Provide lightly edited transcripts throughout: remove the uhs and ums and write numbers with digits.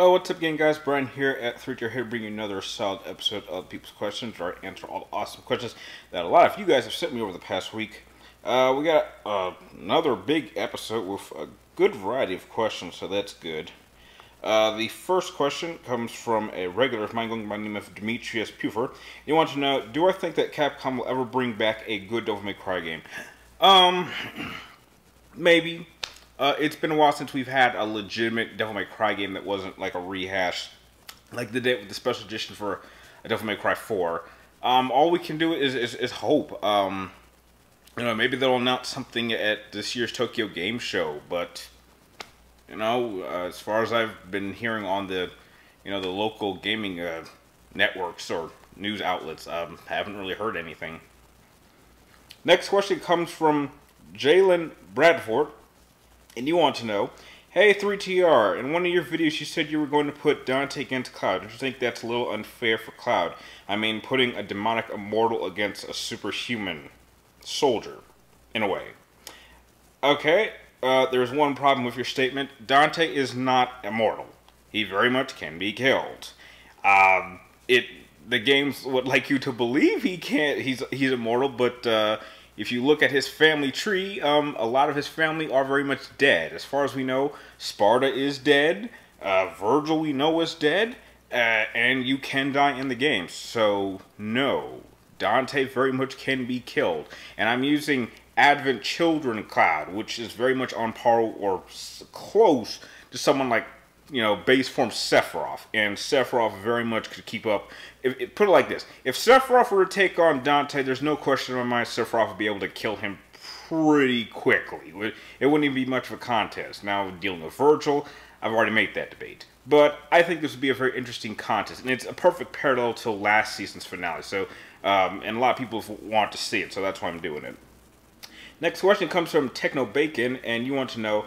Well, what's up, gang, guys? Brian here at 3 here, bringing you another solid episode of People's Questions, where I answer all the awesome questions that a lot of you guys have sent me over the past week. We got another big episode with a good variety of questions, so that's good. The first question comes from a regular of mine going by the name of Demetrius Puffer. You want to know, do I think that Capcom will ever bring back a good Devil May Cry game? Maybe. It's been a while since we've had a legitimate Devil May Cry game that wasn't like a rehash, like they did with the special edition for a Devil May Cry 4. All we can do is hope. Maybe they'll announce something at this year's Tokyo Game Show, but as far as I've been hearing on the local gaming networks or news outlets, I haven't really heard anything. Next question comes from Jalen Bradford. And you want to know, hey 3TR, in one of your videos you said you were going to put Dante against Cloud. Don't you think that's a little unfair for Cloud? I mean, putting a demonic immortal against a superhuman soldier, in a way. Okay, there's one problem with your statement. Dante is not immortal. He very much can be killed. The games would like you to believe he can't. He's immortal, but if you look at his family tree, a lot of his family are very much dead. As far as we know, Sparta is dead, Virgil we know is dead, and you can die in the game. So, no, Dante very much can be killed. And I'm using Advent Children Cloud, which is very much on par or close to someone like, base form Sephiroth. And Sephiroth very much could keep up. Put it like this. If Sephiroth were to take on Dante, there's no question in my mind Sephiroth would be able to kill him pretty quickly. It wouldn't even be much of a contest. Now, dealing with Virgil, I've already made that debate. But I think this would be a very interesting contest. And it's a perfect parallel to last season's finale. So, and a lot of people want to see it, so that's why I'm doing it. Next question comes from Techno Bacon, and you want to know,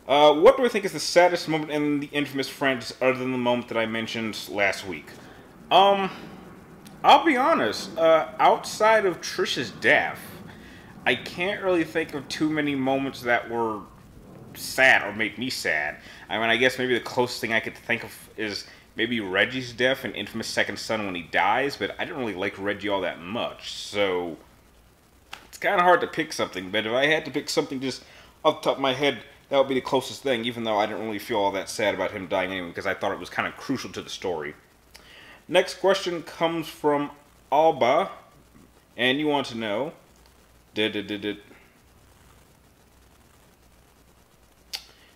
what do I think is the saddest moment in the infamous franchise other than the moment that I mentioned last week? I'll be honest, outside of Trish's death, I can't really think of too many moments that were sad or made me sad. I mean, I guess maybe the closest thing I could think of is maybe Reggie's death in Infamous Second Son when he dies, but I didn't really like Reggie all that much, so it's kind of hard to pick something, but if I had to pick something just off the top of my head, that would be the closest thing, even though I didn't really feel all that sad about him dying anyway, because I thought it was kind of crucial to the story. Next question comes from Alba, and you want to know,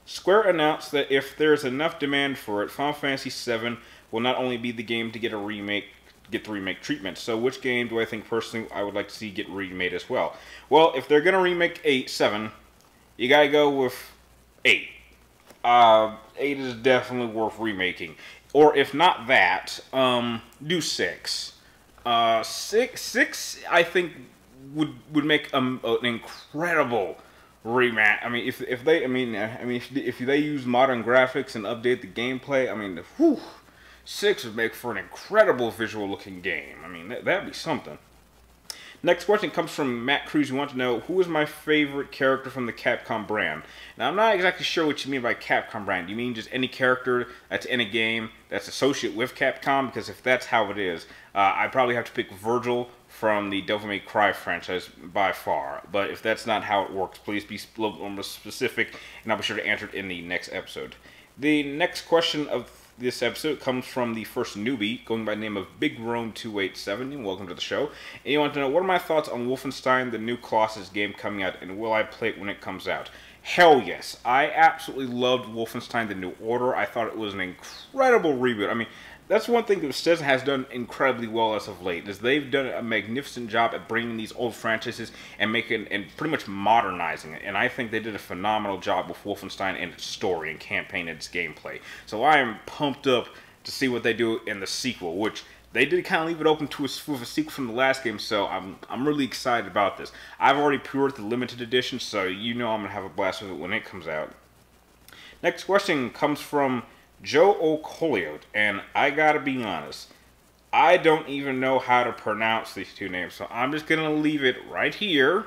Square announced that if there's enough demand for it, Final Fantasy VII will not only be the game to get the remake treatment. So which game do I think personally I would like to see get remade as well? Well, if they're going to remake 7, you gotta go with 8. 8 is definitely worth remaking. Or if not that, do 6. 6 I think would make an incredible rematch. I mean, if they use modern graphics and update the gameplay, I mean, 6 would make for an incredible visual looking game. I mean, that'd be something. Next question comes from Matt Cruz. You want to know, who is my favorite character from the Capcom brand? Now, I'm not exactly sure what you mean by Capcom brand. You mean just any character that's in a game that's associated with Capcom? Because if that's how it is, I'd probably have to pick Virgil from the Devil May Cry franchise by far. But if that's not how it works, please be a little more specific, and I'll be sure to answer it in the next episode. The next question of this episode comes from the first newbie, going by the name of Big Rome 287. Welcome to the show. And you want to know, what are my thoughts on Wolfenstein, the new Colossus game coming out, and will I play it when it comes out? Hell yes. I absolutely loved Wolfenstein, the New Order. I thought it was an incredible reboot. I mean, that's one thing that Bethesda has done incredibly well as of late, is they've done a magnificent job at bringing these old franchises and pretty much modernizing it. And I think they did a phenomenal job with Wolfenstein and its story and campaign and its gameplay. So I am pumped up to see what they do in the sequel, which they did kind of leave it open to a sequel from the last game, so I'm really excited about this. I've already pre-ordered the limited edition, so I'm going to have a blast with it when it comes out. Next question comes from Joe O'Colliot, and I gotta be honest, I don't even know how to pronounce these two names, so I'm just gonna leave it right here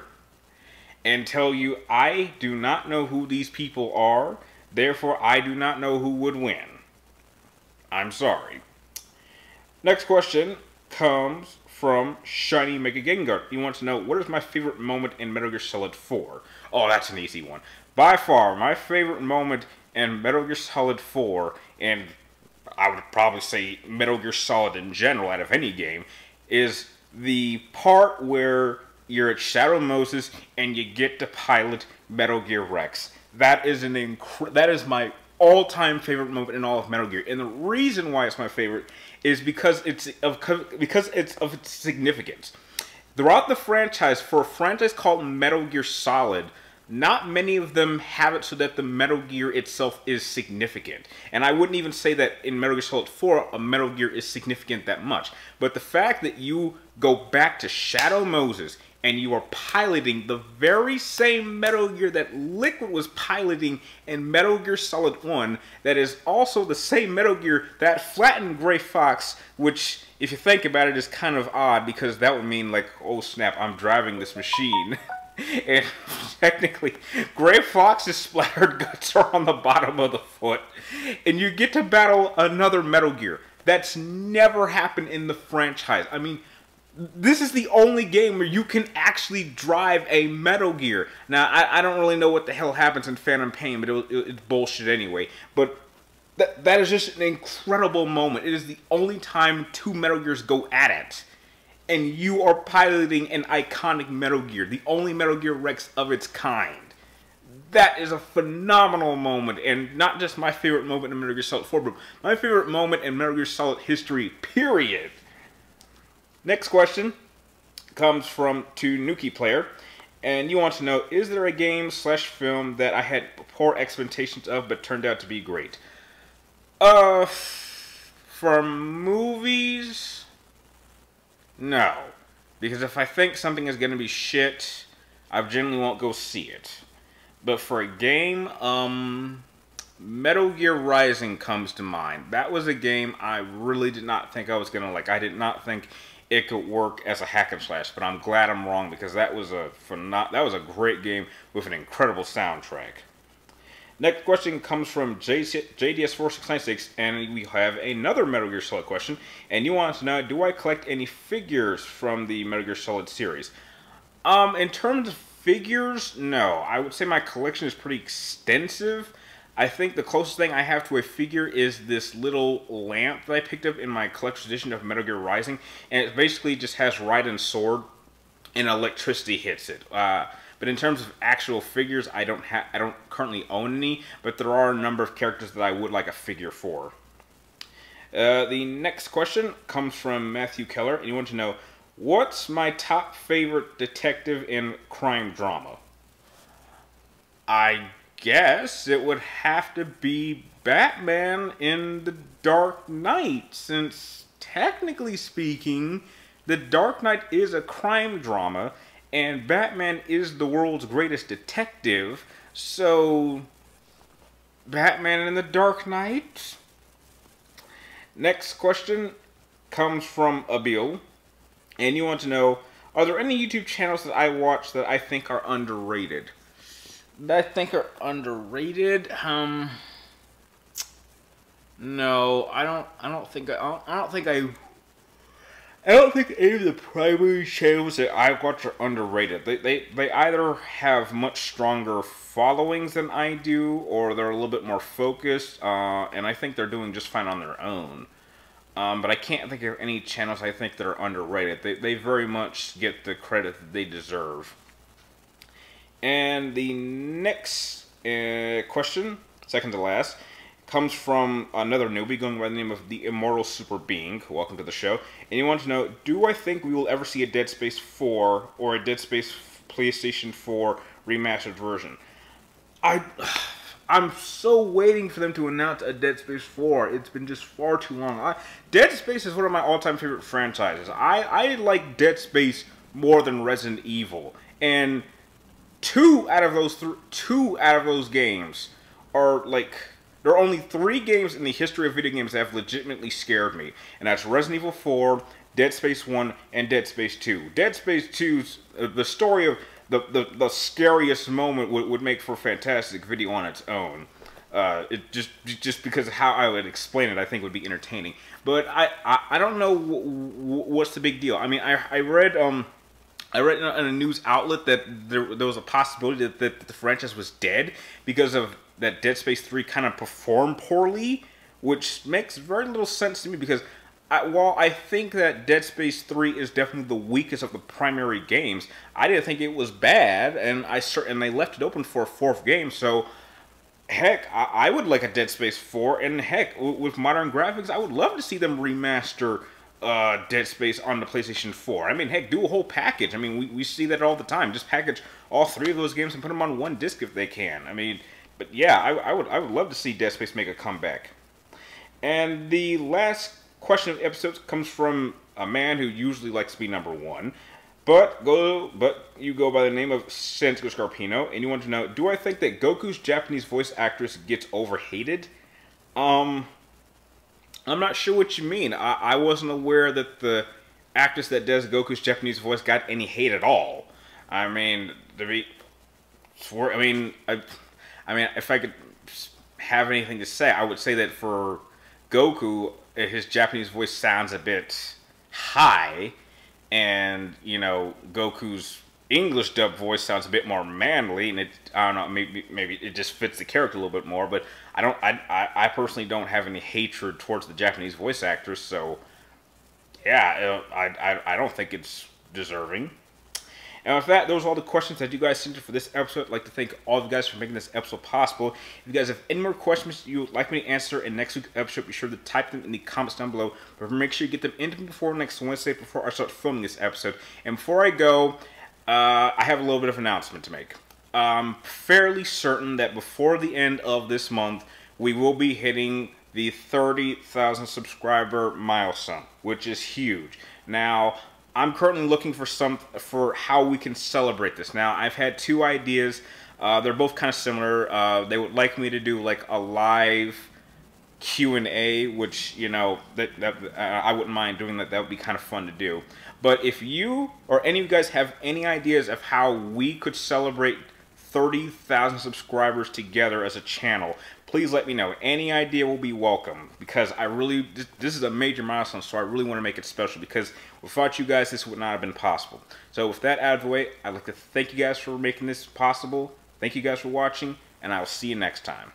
and tell you I do not know who these people are, therefore I do not know who would win. I'm sorry. Next question comes from Shiny Mega Gengar. He wants to know, what is my favorite moment in Metal Gear Solid 4? Oh, that's an easy one. By far, my favorite moment in Metal Gear Solid 4, and I would probably say Metal Gear Solid in general out of any game, is the part where you're at Shadow Moses and you get to pilot Metal Gear Rex. That is that is my all-time favorite moment in all of Metal Gear, and the reason why it's my favorite is because it's of its significance. Throughout the franchise, for a franchise called Metal Gear Solid, not many of them have it so that the Metal Gear itself is significant. And I wouldn't even say that in Metal Gear Solid 4, a Metal Gear is significant that much. But the fact that you go back to Shadow Moses and you are piloting the very same Metal Gear that Liquid was piloting in Metal Gear Solid 1, that is also the same Metal Gear that flattened Gray Fox, which, if you think about it, is kind of odd, because that would mean, like, oh snap, I'm driving this machine. And technically, Gray Fox's splattered guts are on the bottom of the foot. And you get to battle another Metal Gear. That's never happened in the franchise. I mean, this is the only game where you can actually drive a Metal Gear. Now, I don't really know what the hell happens in Phantom Pain, but it's bullshit anyway. But that is just an incredible moment. It is the only time two Metal Gears go at it. And you are piloting an iconic Metal Gear, the only Metal Gear Rex of its kind. That is a phenomenal moment, and not just my favorite moment in Metal Gear Solid 4, but my favorite moment in Metal Gear Solid history, period. Next question comes from Nuki Player, and you want to know, is there a game/film that I had poor expectations of but turned out to be great? For movies, no. Because if I think something is going to be shit, I generally won't go see it. But for a game, Metal Gear Rising comes to mind. That was a game I really did not think I was going to like. I did not think it could work as a hack and slash, but I'm glad I'm wrong, because that was a great game with an incredible soundtrack. Next question comes from JDS4696, and we have another Metal Gear Solid question, and you want to know, do I collect any figures from the Metal Gear Solid series? In terms of figures, no. I would say my collection is pretty extensive. I think the closest thing I have to a figure is this little lamp that I picked up in my collector's edition of Metal Gear Rising, and it basically just has Raiden's sword, and electricity hits it. But in terms of actual figures, I don't currently own any, but there are a number of characters that I would like a figure for. The next question comes from Matthew Keller, and you want to know, what's my top favorite detective and crime drama? I guess it would have to be Batman in The Dark Knight, since technically speaking, The Dark Knight is a crime drama, and Batman is the world's greatest detective, so Batman in The Dark Knight? Next question comes from Abil, and you want to know, are there any YouTube channels that I watch that I think are underrated? That I think are underrated? No, I don't think any of the primary channels that I watch are underrated. They either have much stronger followings than I do, or they're a little bit more focused, and I think they're doing just fine on their own. But I can't think of any channels I think that are underrated. They very much get the credit that they deserve. And the next question, second to last, comes from another newbie going by the name of The Immortal Super Being. Welcome to the show. And you want to know, do I think we will ever see a Dead Space 4 or a Dead Space PlayStation 4 remastered version? I'm so waiting for them to announce a Dead Space 4. It's been just far too long. Dead Space is one of my all-time favorite franchises. I like Dead Space more than Resident Evil. And two out of those games are like... There are only 3 games in the history of video games that have legitimately scared me. And that's Resident Evil 4, Dead Space 1, and Dead Space 2. Dead Space 2's, the story of the scariest moment would make for a fantastic video on its own. It just because of how I would explain it, I think would be entertaining. But I don't know what's the big deal. I mean, I read I read in a news outlet that there was a possibility that the franchise was dead because of that Dead Space 3 kind of performed poorly, which makes very little sense to me because while I think that Dead Space 3 is definitely the weakest of the primary games, I didn't think it was bad, and they left it open for a fourth game, so heck, I would like a Dead Space 4, and heck, with modern graphics, I would love to see them remaster Dead Space on the PlayStation 4. I mean, heck, do a whole package. I mean, we see that all the time. Just package all three of those games and put them on one disc if they can. I mean, but yeah, I would love to see Dead Space make a comeback. And the last question of the episode comes from a man who usually likes to be number one. But you go by the name of Sensico Scarpino, and you want to know, do I think that Goku's Japanese voice actress gets overhated? I'm not sure what you mean. I wasn't aware that the actress that does Goku's Japanese voice got any hate at all. I mean, if I could have anything to say, I would say that for Goku, his Japanese voice sounds a bit high. And, you know, Goku's English dub voice sounds a bit more manly, and I don't know, maybe it just fits the character a little bit more. But I personally don't have any hatred towards the Japanese voice actress, so yeah, I don't think it's deserving. And with that, those are all the questions that you guys sent for this episode. I'd like to thank all of you guys for making this episode possible. If you guys have any more questions you would like me to answer in next week's episode, be sure to type them in the comments down below. But make sure you get them into me before next Wednesday, before I start filming this episode. And before I go, I have a little bit of an announcement to make. I'm fairly certain that before the end of this month, we will be hitting the 30,000 subscriber milestone, which is huge. Now, I'm currently looking for how we can celebrate this. Now, I've had two ideas. They're both kind of similar. They would like me to do like a live Q&A, which, you know, I wouldn't mind doing that. That would be kind of fun to do. But if you or any of you guys have any ideas of how we could celebrate 30,000 subscribers together as a channel, please let me know. Any idea will be welcome, because this is a major milestone, so I really want to make it special, because without you guys, this would not have been possible. So with that out of the way, I'd like to thank you guys for making this possible. Thank you guys for watching, and I will see you next time.